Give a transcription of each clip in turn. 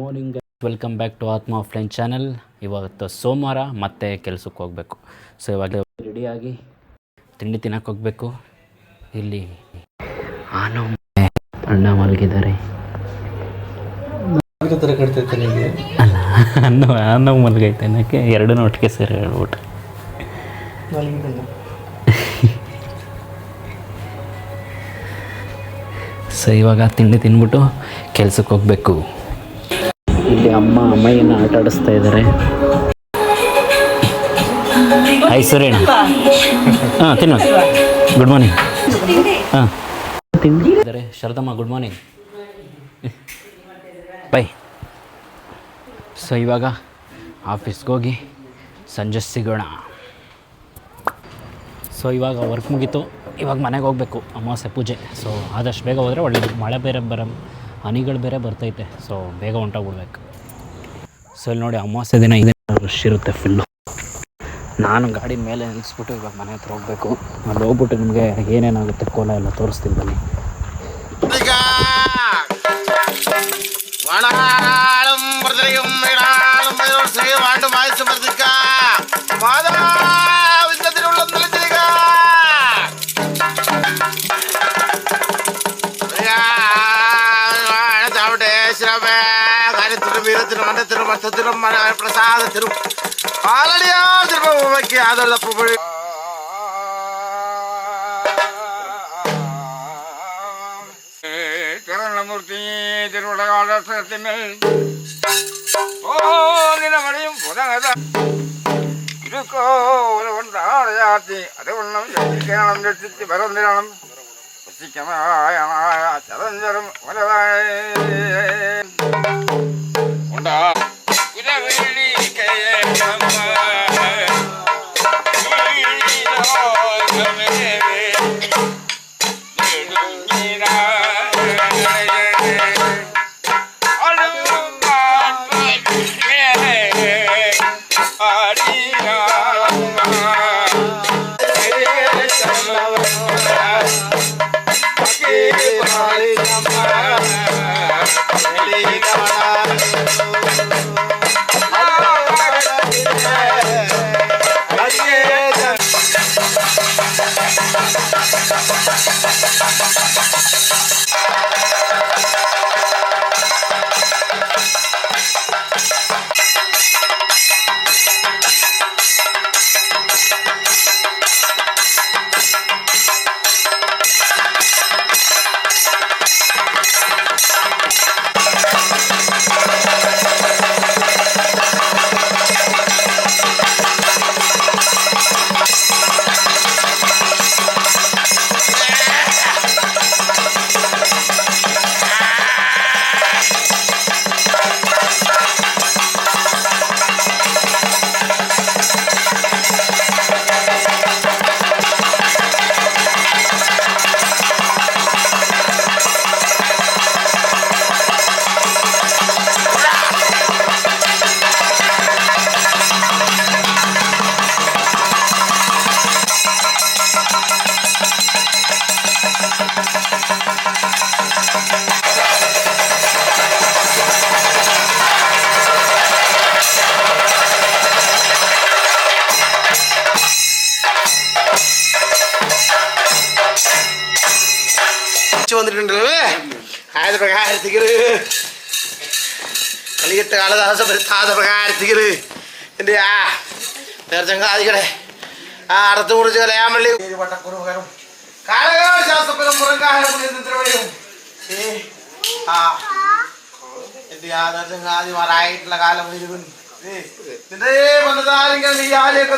Morning, welcome back to ಆತ್ಮ offline channel. ಇವತ್ತು ಸೋಮವಾರ ಮತ್ತೆ ಕೆಲಸಕ್ಕೆ ಹೋಗಬೇಕು. ಸೊ ಇವಾಗ ರೆಡಿಯಾಗಿ ತಿಂಡಿ ತಿನ್ನಕ್ಕೆ ಹೋಗಬೇಕು. ಇಲ್ಲಿ ಅಣ್ಣ ಮಲಗಿದ್ದಾರೆ. ಅಲ್ಲ, ಅನ್ನ ಮಲಗೈತೆ ಅನ್ನೋಕ್ಕೆ ಎರಡೂ ಒಟ್ಟಿಗೆ ಸೇರಿ ಹೇಳ್ಬಿಟ್ಟು. ಸೊ ಇವಾಗ ತಿಂಡಿ ತಿಂದ್ಬಿಟ್ಟು ಕೆಲ್ಸಕ್ಕೆ ಹೋಗಬೇಕು. ಇಲ್ಲಿ ಅಮ್ಮಯ್ಯನ ಆಟ ಆಡಿಸ್ತಾ ಇದ್ದಾರೆ. ಹಾಯ್ ಸೂರ್ಯಣ್ಣ. ಹಾಂ ತಿನ್ನು. Good morning. ಹಾಂ ತಿಂಡಿ ಇದ್ದಾರೆ. ಶರದಮ್ಮ ಗುಡ್ ಮಾರ್ನಿಂಗ್. ಬೈ. ಸೊ ಇವಾಗ ಆಫೀಸ್ಗೆ ಹೋಗಿ ಸಂಜೆ ಸಿಗೋಣ. ಸೊ ಇವಾಗ ವರ್ಕ್ ಮುಗೀತು. ಇವಾಗ ಮನೆಗೆ ಹೋಗಬೇಕು. ಅಮಾವಾಸ್ಯೆ ಪೂಜೆ. ಸೊ ಆದಷ್ಟು ಬೇಗ ಹೋದರೆ ಒಳ್ಳೆಯದು. ಮಳೆ ಬೇರೆ ಹನಿಗಳು ಬೇರೆ ಬರ್ತೈತೆ. ಸೊ ಬೇಗ ಹೊಂಟೋಗ್ಬಿಡ್ಬೇಕು. ಸೊ ಇಲ್ಲಿ ನೋಡಿ, ಅಮಾವಾಸ್ಯೆ ದಿನ ಇದೇ ರಶ್ ಇರುತ್ತೆ ಫುಲ್ಲು. ನಾನು ಗಾಡಿ ಮೇಲೆ ನಿಲ್ಲಿಸ್ಬಿಟ್ಟು ಇವಾಗ ಮನೆ ಹತ್ರ ಹೋಗಬೇಕು. ಅಲ್ಲಿ ಹೋಗ್ಬಿಟ್ಟು ನಿಮಗೆ ಏನೇನಾಗುತ್ತೆ ಕೋಲ ಎಲ್ಲ ತೋರಿಸ್ತೀನಿ ಬನ್ನಿ. ಪ್ರಸಾದ ತಿರು ಆಲಡಿಯಾ ತಿರುಪಕ್ಕೆ ಆಧಾರದ ಪುಬಳಿ ಕರಣಮೂರ್ತಿ ತಿರುವಳಗಾಡ ಓ ನಿನ್ನ ಮಡಿயும் புதகத இருக்கோ ஒரு ஒன்றாயாத்தி அது ஒன்றும் கேனம் ரசித்து பரந்திரம் வசிக்கமாய சரஞ்சரம் வரவாய் உண்டா உதவிலி கையம்மா வந்துட்டு ஆயிரத்தி பிரகாரத்துக்கு களிகட்ட காலதாச தாத பிரகாரத்துக்கு എന്റെയാ നേർച്ചങ്കാതികളെ അടത്ത് മുറിച്ച് കലയാമള്ളി പട്ടക്കുറുകരും കാലകാശാസ്ത്രപരം പുറങ്കാലും എന്റെയാ നേർച്ചങ്കാതിമാരായിട്ടുള്ള കാലം നിന്റെ മനതാരിങ്ങൾ നീ ആലയൊക്കെ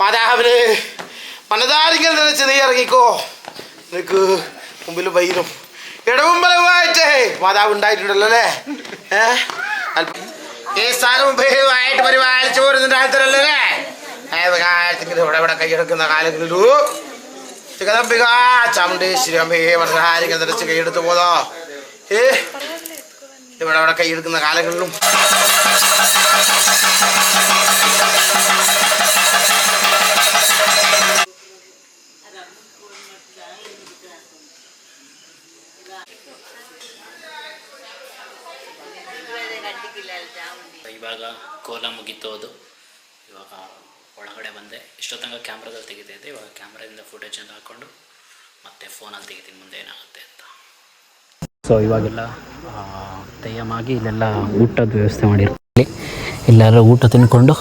മാതാവിന് മനതാരിങ്ങൾ നിലച്ച് നീ ഇറങ്ങിക്കോ. നിനക്ക് മുമ്പിൽ വൈകും ഇടവും ബലവുമായിട്ടേ മാതാവ് ഉണ്ടായിട്ടുണ്ടല്ലോ അല്ലേ? ഈ സ്ഥാനവും ഭയമായിട്ട് പരിപാലിച്ചു പോരുന്നുണ്ട് ആൾക്കാരല്ലേ? ഇവിടെ ഇവിടെ കൈയെടുക്കുന്ന കാലങ്ങളിലൂ ജഗദംബിക ചാമുണ്ടേശ്വരി അമ്മയെ മനസാരികൾ നിറച്ച് കൈയെടുത്ത് പോതോ. ഇവിടെ ഇവിടെ കൈയെടുക്കുന്ന കാലങ്ങളിലും ಇವಾಗ ಕೋಲ ಮುಗೀತು ಅದು. ಇವಾಗ ಒಳಗಡೆ ಬಂದೆ. ಇಷ್ಟೊತ್ತಂಗ ಕ್ಯಾಮ್ರಾದಲ್ಲಿ ತೆಗಿತಾಯಿದ್ದೆ. ಇವಾಗ ಕ್ಯಾಮ್ರಾದಿಂದ ಫುಟೇಜನ್ನು ಹಾಕ್ಕೊಂಡು ಮತ್ತೆ ಫೋನಲ್ಲಿ ತೆಗಿತೀನಿ ಮುಂದೆ ಏನಾಗುತ್ತೆ ಅಂತ. ಸೊ ಇವಾಗೆಲ್ಲ ತಯ್ಯಮಾಗಿ ಇಲ್ಲೆಲ್ಲ ಊಟದ ವ್ಯವಸ್ಥೆ ಮಾಡಿರ್ತೀವಿ. ಇಲ್ಲೆಲ್ಲ ಊಟ ತಿನ್ಕೊಂಡು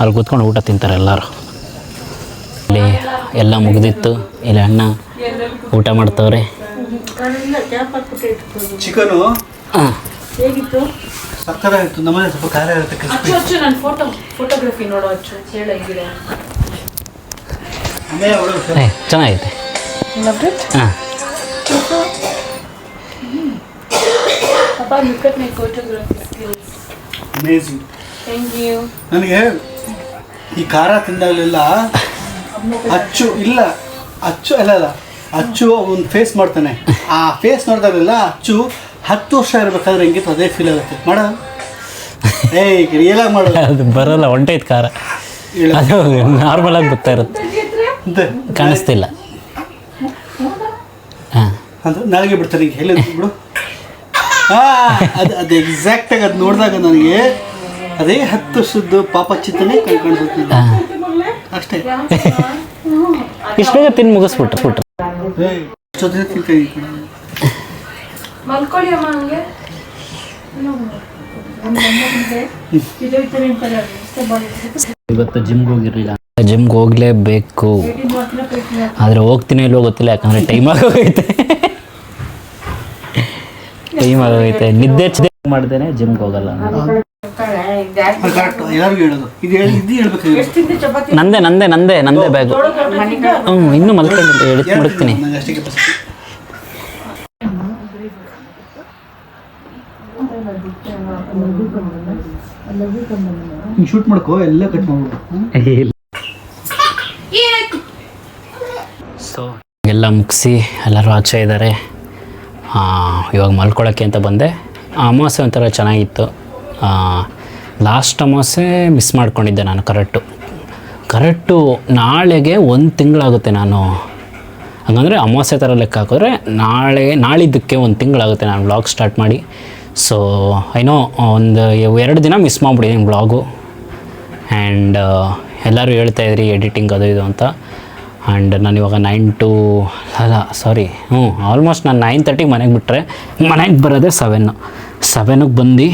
ಅಲ್ಲಿ ಕೂತ್ಕೊಂಡು ಊಟ ತಿಂತಾರೆ ಎಲ್ಲರೂ. ಇಲ್ಲಿ ಎಲ್ಲ ಮುಗಿದಿತ್ತು. ಇಲ್ಲಿ ಅಣ್ಣ ಊಟ ಮಾಡ್ತವ್ರೆ. ಚಿಕನು ಹಾಂ ಹೇಗಿತ್ತು? ಸಕ್ಕತ್ತಾಗಿತ್ತು. ನಮ್ಮನೆ ಸ್ವಲ್ಪ ಖಾರ ಇರುತ್ತೆ. ನಾನು ಫೋಟೋಗ್ರಫಿ ನೋಡೋ ಹೇಳಂಗಿದೆ. ಚೆನ್ನಾಗೈತೆ. ಹಾಂ Papa, look at my photography skills. Amazing. Thank you. ನನಗೆ ಈ ಖಾರ ತಿಂದಾಗಲೆಲ್ಲ ಅಚ್ಚು ಅಚ್ಚು ಒಂದು ಫೇಸ್ ಮಾಡ್ತಾನೆ. ಆ ಫೇಸ್ ನೋಡಿದಾಗಲೆಲ್ಲ ಅಚ್ಚು 10 ವರ್ಷ ಇರಬೇಕಾದ್ರೆ ಹೆಂಗಿತ್ತು ಅದೇ ಫೀಲ್ ಆಗುತ್ತೆ. ಮಾಡ ರಿಯಲಾಗಿ ಮಾಡೋದು. ಅದು ಬರೋಲ್ಲ, ಹೊಂಟೈತೆ ಖಾರ. ಅದು ನಾರ್ಮಲಾಗಿ ಬರ್ತಾ ಇರುತ್ತೆ, ಕಾಣಿಸ್ತಿಲ್ಲ. ಹಾಂ ಅಂದ್ರೆ ನನಗೆ ಬಿಡ್ತಾರೆ ಈಗ ಹೇಳಿ ಬಿಡು. ಅದು ಎಕ್ಸಾಕ್ಟಾಗಿ ಅದು ನೋಡಿದಾಗ ನನಗೆ ಅದೇ 10 ವರ್ಷದ್ದು ಪಾಪ ಚಿತ್ತನೇ ಕಾಣಿಸುತ್ತಿಲ್ಲ ಅಷ್ಟೇ. ಇಷ್ಟು ಬೇಗ ತಿಂದು ಮುಗಿಸ್ಬಿಟ್ರು. ಜೊತೆ ತಿಂತೀನಿ. ಮಲ್ಕೊಳ್ಳಿ ಅಮ್ಮ ಹಂಗೆ. ಇವತ್ತು ಜಿಮ್ಗೆ ಹೋಗಿರಲಿಲ್ಲ. ಜಿಮ್ಗೆ ಹೋಗಲೇಬೇಕು, ಆದರೆ ಹೋಗ್ತೀನಿ ಇಲ್ವೋ ಗೊತ್ತಿಲ್ಲ. ಯಾಕಂದರೆ ಟೈಮ್ ಆಗೋಗೈತೆ. ನಿದ್ದೆ ಮಾಡ್ದೇನೆ ಜಿಮ್ಗೆ ಹೋಗಲ್ಲ. ಕರೆಕ್ಟ್ ಎಲ್ಲರಿಗೂ ಹೇಳೋದು ಇದು ಹೇಳ್ಬೇಕಾಗಿರೋದು. ನಂದೇ ಬ್ಯಾಗು. ಇನ್ನೂ ಮಲ್ಕೊಂಡು ಎಳಿತು ಮುಡುಕ್ತೀನಿ. ಅಷ್ಟೇ ಕೆಪಾಸಿಟಿ. ಶೂಟ್ ಮಾಡ್ಕೋ, ಎಲ್ಲ ಕಟ್ ಮಾಡ್ಬಿಡು. ಸೊ ಎಲ್ಲ ಮುಗಿಸಿ ಎಲ್ಲರೂ ಆಚೆ ಇದ್ದಾರೆ. ಇವಾಗ ಮಲ್ಕೊಳ್ಳೋಕ್ಕೆ ಅಂತ ಬಂದೆ. ಅಮಾವಾಸ್ಯೆ ಒಂಥರ ಚೆನ್ನಾಗಿತ್ತು. ಲಾಸ್ಟ್ ಅಮಾವಾಸ್ಯೆ ಮಿಸ್ ಮಾಡ್ಕೊಂಡಿದ್ದೆ ನಾನು. ಕರೆಕ್ಟು ನಾಳೆಗೆ 1 ತಿಂಗಳಾಗುತ್ತೆ. ನಾನು ಹಾಗಂದರೆ ಅಮಾವಾಸ್ಯೆ ಥರ ಲೆಕ್ಕ ಹಾಕಿದ್ರೆ ನಾಳಿದ್ದಕ್ಕೆ 1 ತಿಂಗಳಾಗುತ್ತೆ ನಾನು ವ್ಲಾಗ್ ಸ್ಟಾರ್ಟ್ ಮಾಡಿ. ಸೊ ಏನೋ ಒಂದು 2 ದಿನ ಮಿಸ್ ಮಾಡಿಬಿಟ್ಟಿದ್ದೀನಿ ವ್ಲಾಗು. ಆ್ಯಂಡ್ ಎಲ್ಲರೂ ಹೇಳ್ತಾಯಿದ್ರಿ ಎಡಿಟಿಂಗ್ ಅದು ಇದು ಅಂತ. ಆ್ಯಂಡ್ ನಾನು ಇವಾಗ ಆಲ್ಮೋಸ್ಟ್ ನಾನು 9:30 ಮನೆಗೆ ಬಿಟ್ಟರೆ ಮನೆಗೆ ಬರೋದೇ 7ಗೆ ಬಂದು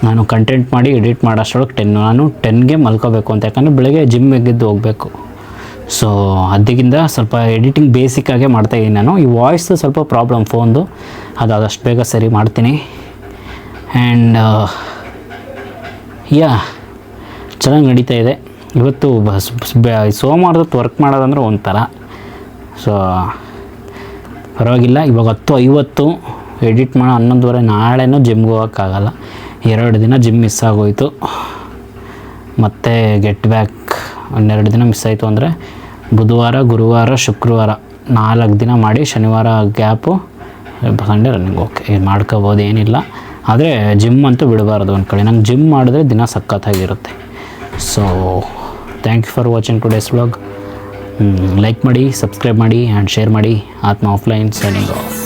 ನಾನು ಕಂಟೆಂಟ್ ಮಾಡಿ ಎಡಿಟ್ ಮಾಡೋಷ್ಟೊಳಗೆ 10. ನಾನು 10ಗೆ ಮಲ್ಕೋಬೇಕು ಅಂತ, ಯಾಕಂದರೆ ಬೆಳಗ್ಗೆ ಜಿಮ್ಮಿಗೆದ್ದು ಹೋಗಬೇಕು. ಸೊ ಅದಕ್ಕಿಂತ ಸ್ವಲ್ಪ ಎಡಿಟಿಂಗ್ ಬೇಸಿಕ್ಕಾಗೇ ಮಾಡ್ತಾಯಿದ್ದೀನಿ ನಾನು. ಈ ವಾಯ್ಸು ಸ್ವಲ್ಪ ಪ್ರಾಬ್ಲಮ್ ಫೋನ್ದು, ಅದು ಆದಷ್ಟು ಬೇಗ ಸರಿ ಮಾಡ್ತೀನಿ. ಆ್ಯಂಡ್ ಚೆನ್ನಾಗಿ ನಡೀತಾ ಇದೆ. ಇವತ್ತು ಸೋಮವಾರದತ್ತು ವರ್ಕ್ ಮಾಡೋದಂದ್ರೆ ಒಂಥರ. ಸೊ ಪರವಾಗಿಲ್ಲ. ಇವಾಗ 10:50 ಎಡಿಟ್ ಮಾಡೋ 11:30. ನಾಳೆನೂ ಜಿಮ್ಗೆ ಹೋಗೋಕ್ಕಾಗಲ್ಲ. 2 ದಿನ ಜಿಮ್ ಮಿಸ್ ಆಗೋಯಿತು. ಮತ್ತು ಗೆಟ್ ಬ್ಯಾಕ್ 12 ದಿನ ಮಿಸ್ ಆಯಿತು ಅಂದರೆ ಬುಧವಾರ, ಗುರುವಾರ, ಶುಕ್ರವಾರ 4 ದಿನ ಮಾಡಿ ಶನಿವಾರ ಗ್ಯಾಪು, ಸಂಡೇ ರನ್ನಿಂಗ್. ಓಕೆ, ಮಾಡ್ಕೋಬೋದು, ಏನಿಲ್ಲ. ಆದರೆ ಜಿಮ್ ಅಂತೂ ಬಿಡಬಾರ್ದು ಒಂದು ಕಡೆ. ನಂಗೆ ಜಿಮ್ ಮಾಡಿದ್ರೆ ದಿನ ಸಖತ್ತಾಗಿರುತ್ತೆ. So thank you for watching today's vlog. Like ಮಾಡಿ, ಸಬ್ಸ್ಕ್ರೈಬ್ ಮಾಡಿ ಆ್ಯಂಡ್ ಶೇರ್ ಮಾಡಿ. ಆತ್ಮ ಆಫ್ಲೈನ್ ಸೈನಿಂಗ್ ಆಫ್.